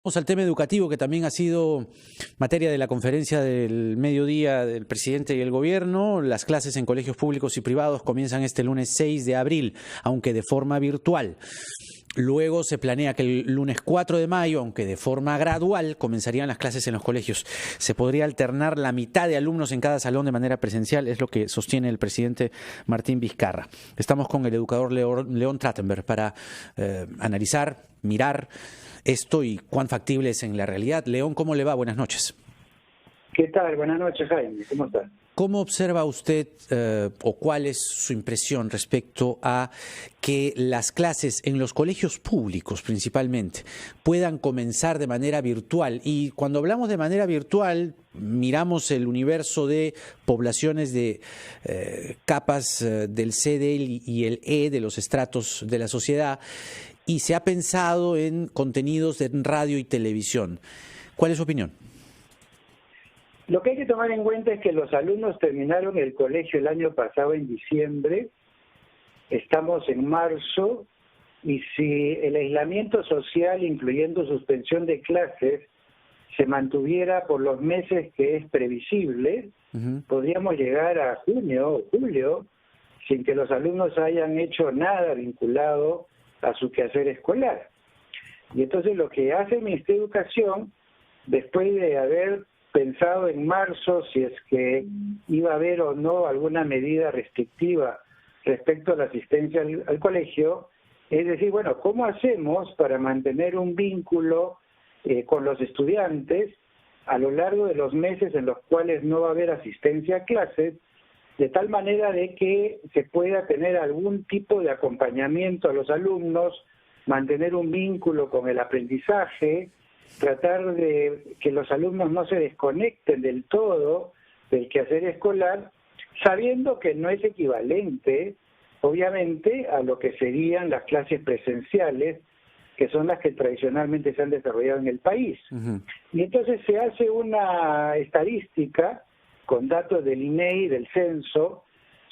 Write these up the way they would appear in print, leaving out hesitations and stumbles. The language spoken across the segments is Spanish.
Vamos al tema educativo, que también ha sido materia de la conferencia del mediodía del presidente y el gobierno. Las clases en colegios públicos y privados comienzan este lunes 6 de abril, aunque de forma virtual. Luego se planea que el lunes 4 de mayo, aunque de forma gradual, comenzarían las clases en los colegios. Se podría alternar la mitad de alumnos en cada salón de manera presencial, es lo que sostiene el presidente Martín Vizcarra. Estamos con el educador León Trachtenberg para analizar, mirar esto y cuán factible es en la realidad. León, ¿cómo le va? Buenas noches. ¿Qué tal? Buenas noches, Jaime. ¿Cómo está? ¿Cómo observa usted o cuál es su impresión respecto a que las clases en los colegios públicos principalmente puedan comenzar de manera virtual? Y cuando hablamos de manera virtual, miramos el universo de poblaciones de capas del C, D y el E de los estratos de la sociedad, y se ha pensado en contenidos en radio y televisión. ¿Cuál es su opinión? Lo que hay que tomar en cuenta es que los alumnos terminaron el colegio el año pasado en diciembre, estamos en marzo, y si el aislamiento social, incluyendo suspensión de clases, se mantuviera por los meses que es previsible, podríamos llegar a junio o julio sin que los alumnos hayan hecho nada vinculado a su quehacer escolar. Y entonces lo que hace el Ministerio de Educación, después de haber pensado en marzo si es que iba a haber o no alguna medida restrictiva respecto a la asistencia al colegio, es decir, bueno, ¿cómo hacemos para mantener un vínculo con los estudiantes a lo largo de los meses en los cuales no va a haber asistencia a clases, de tal manera de que se pueda tener algún tipo de acompañamiento a los alumnos, mantener un vínculo con el aprendizaje, tratar de que los alumnos no se desconecten del todo del quehacer escolar, sabiendo que no es equivalente, obviamente, a lo que serían las clases presenciales, que son las que tradicionalmente se han desarrollado en el país. Y entonces se hace una estadística con datos del INEI, del censo,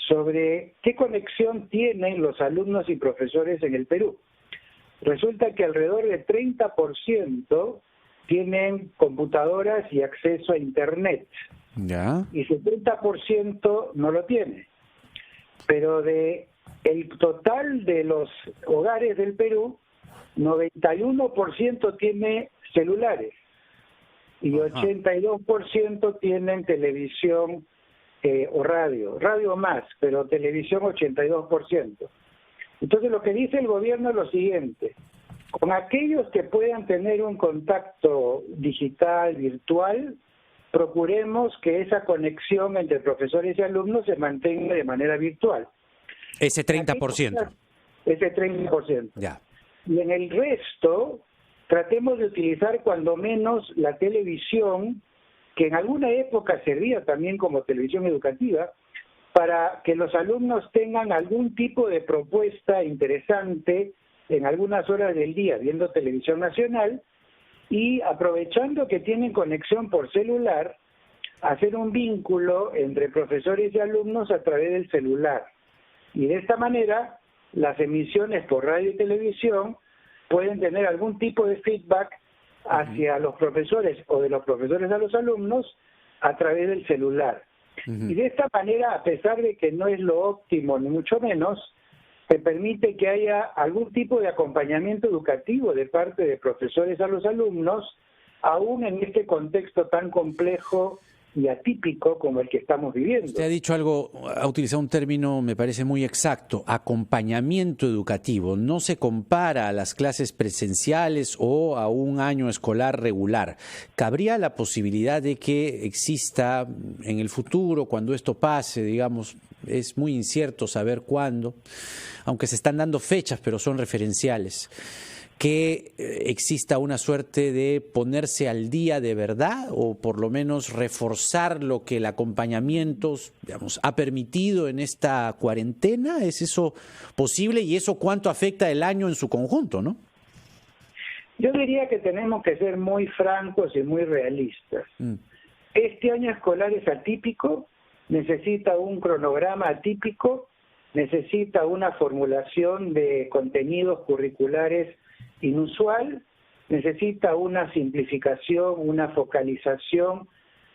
sobre qué conexión tienen los alumnos y profesores en el Perú. Resulta que alrededor del 30% tienen computadoras y acceso a Internet. ¿Ya? Y 70% no lo tiene. Pero de el total de los hogares del Perú, 91% tiene celulares y 82% tienen televisión o radio más, pero televisión 82%. Entonces lo que dice el gobierno es lo siguiente: con aquellos que puedan tener un contacto digital, virtual, procuremos que esa conexión entre profesores y alumnos se mantenga de manera virtual. Ese 30%. Ese 30%. Ya. Y en el resto, tratemos de utilizar cuando menos la televisión, que en alguna época servía también como televisión educativa, para que los alumnos tengan algún tipo de propuesta interesante en algunas horas del día viendo televisión nacional, y aprovechando que tienen conexión por celular, hacer un vínculo entre profesores y alumnos a través del celular. Y de esta manera, las emisiones por radio y televisión pueden tener algún tipo de feedback hacia los profesores o de los profesores a los alumnos a través del celular. Y de esta manera, a pesar de que no es lo óptimo ni mucho menos, se permite que haya algún tipo de acompañamiento educativo de parte de profesores a los alumnos, aún en este contexto tan complejo y atípico como el que estamos viviendo. Usted ha dicho algo, ha utilizado un término, me parece muy exacto: acompañamiento educativo. No se compara a las clases presenciales o a un año escolar regular. ¿Cabría la posibilidad de que exista en el futuro, cuando esto pase, digamos, es muy incierto saber cuándo, aunque se están dando fechas, pero son referenciales, que exista una suerte de ponerse al día de verdad, o por lo menos reforzar lo que el acompañamiento, digamos, ha permitido en esta cuarentena? ¿Es eso posible? ¿Y eso cuánto afecta el año en su conjunto, no? Yo diría que tenemos que ser muy francos y muy realistas. Este año escolar es atípico, necesita un cronograma atípico, necesita una formulación de contenidos curriculares inusual, necesita una simplificación, una focalización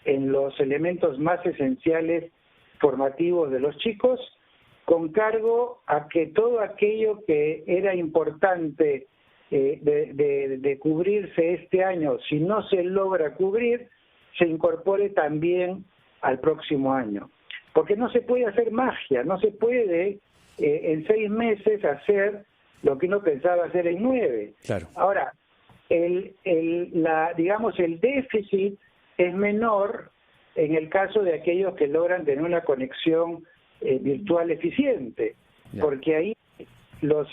en los elementos más esenciales formativos de los chicos, con cargo a que todo aquello que era importante de cubrirse este año, si no se logra cubrir, se incorpore también al próximo año. Porque no se puede hacer magia, no se puede en 6 meses hacer lo que uno pensaba hacer en 9. Claro. Ahora, digamos, el déficit es menor en el caso de aquellos que logran tener una conexión virtual eficiente, porque ahí los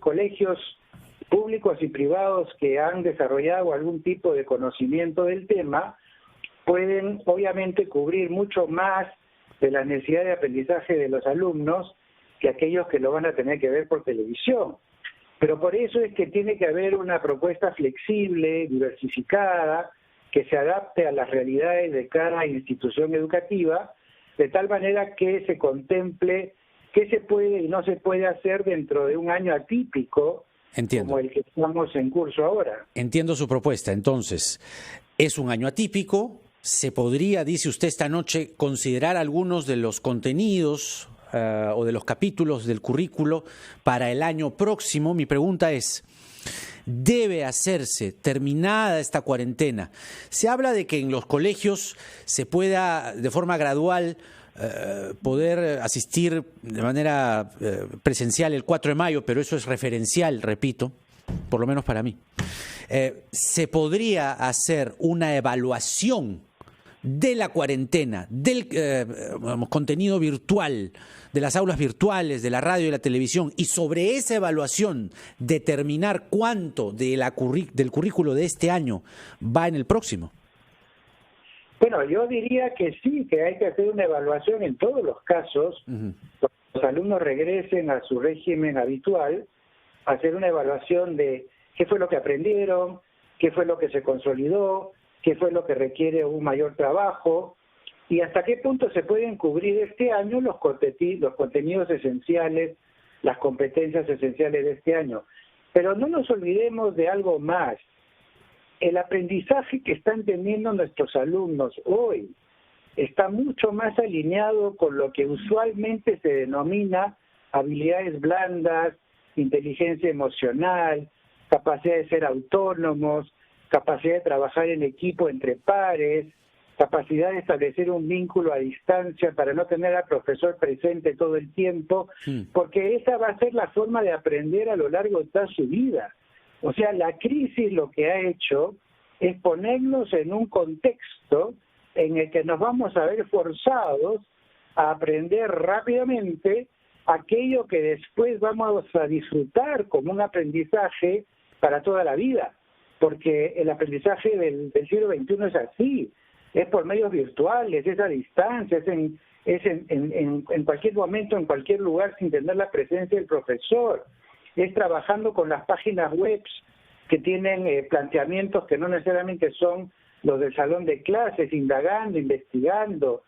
colegios públicos y privados que han desarrollado algún tipo de conocimiento del tema pueden obviamente cubrir mucho más de la necesidad de aprendizaje de los alumnos que aquellos que lo van a tener que ver por televisión. Pero por eso es que tiene que haber una propuesta flexible, diversificada, que se adapte a las realidades de cada institución educativa, de tal manera que se contemple qué se puede y no se puede hacer dentro de un año atípico. Entiendo. Como el que estamos en curso ahora. Entiendo su propuesta. Entonces, es un año atípico. Se podría, dice usted esta noche, considerar algunos de los contenidos o de los capítulos del currículo para el año próximo. Mi pregunta es, ¿debe hacerse, terminada esta cuarentena? Se habla de que en los colegios se pueda, de forma gradual, poder asistir de manera presencial el 4 de mayo, pero eso es referencial, repito, por lo menos para mí. Se podría hacer una evaluación de la cuarentena, del contenido virtual, de las aulas virtuales, de la radio y la televisión, y sobre esa evaluación determinar cuánto del currículo de este año va en el próximo. Bueno, yo diría que sí, que hay que hacer una evaluación en todos los casos. Cuando los alumnos regresen a su régimen habitual, hacer una evaluación de qué fue lo que aprendieron, qué fue lo que se consolidó, qué fue lo que requiere un mayor trabajo y hasta qué punto se pueden cubrir este año los contenidos esenciales, las competencias esenciales de este año. Pero no nos olvidemos de algo más. El aprendizaje que están teniendo nuestros alumnos hoy está mucho más alineado con lo que usualmente se denomina habilidades blandas, inteligencia emocional, capacidad de ser autónomos, capacidad de trabajar en equipo entre pares, capacidad de establecer un vínculo a distancia para no tener al profesor presente todo el tiempo, porque esa va a ser la forma de aprender a lo largo de toda su vida. O sea, la crisis lo que ha hecho es ponernos en un contexto en el que nos vamos a ver forzados a aprender rápidamente aquello que después vamos a disfrutar como un aprendizaje para toda la vida, porque el aprendizaje del siglo XXI es así, es por medios virtuales, es a distancia, es en cualquier momento, en cualquier lugar, sin tener la presencia del profesor, es trabajando con las páginas web que tienen planteamientos que no necesariamente son los del salón de clases, indagando, investigando,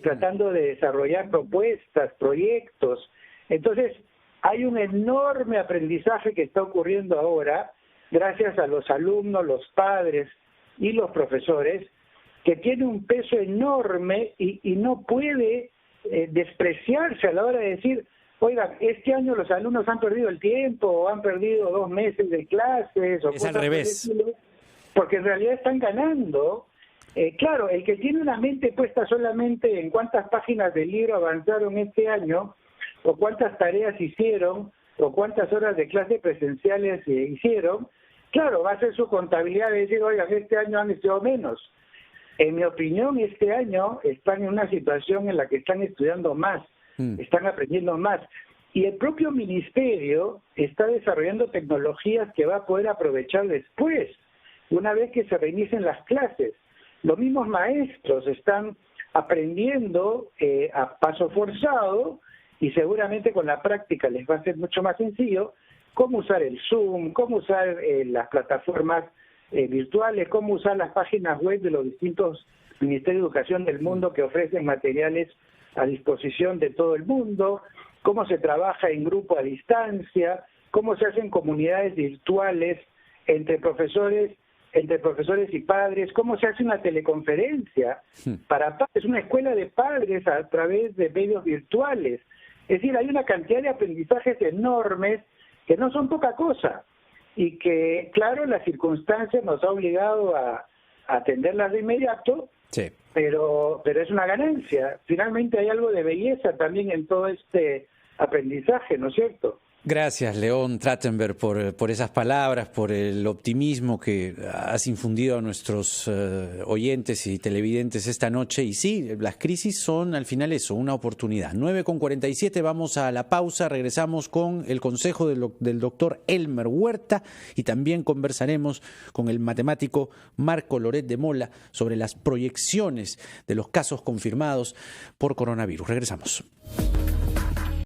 tratando de desarrollar propuestas, proyectos. Entonces, hay un enorme aprendizaje que está ocurriendo ahora, gracias a los alumnos, los padres y los profesores, que tiene un peso enorme y no puede despreciarse a la hora de decir, oigan, este año los alumnos han perdido el tiempo, o han perdido 2 meses de clases, o es al revés, porque en realidad están ganando. Claro, el que tiene una mente puesta solamente en cuántas páginas del libro avanzaron este año, o cuántas tareas hicieron, o cuántas horas de clase presenciales hicieron, claro, va a ser su contabilidad de decir, oigan, este año han estudiado menos. En mi opinión, este año están en una situación en la que están estudiando más, están aprendiendo más. Y el propio ministerio está desarrollando tecnologías que va a poder aprovechar después, una vez que se reinicien las clases. Los mismos maestros están aprendiendo a paso forzado y seguramente con la práctica les va a ser mucho más sencillo cómo usar el Zoom, cómo usar las plataformas virtuales, cómo usar las páginas web de los distintos ministerios de educación del mundo que ofrecen materiales a disposición de todo el mundo, cómo se trabaja en grupo a distancia, cómo se hacen comunidades virtuales entre profesores entre profesores y padres, cómo se hace una teleconferencia para padres, una escuela de padres a través de medios virtuales. Es decir, hay una cantidad de aprendizajes enormes que no son poca cosa y que, claro, las circunstancias nos ha obligado a atenderlas de inmediato, Sí. pero es una ganancia. Finalmente hay algo de belleza también en todo este aprendizaje, ¿no es cierto? Gracias, León Trachtenberg, por esas palabras, por el optimismo que has infundido a nuestros oyentes y televidentes esta noche. Y sí, las crisis son al final eso, una oportunidad. 9:47, vamos a la pausa, regresamos con el consejo del doctor Elmer Huerta y también conversaremos con el matemático Marco Loret de Mola sobre las proyecciones de los casos confirmados por coronavirus. Regresamos.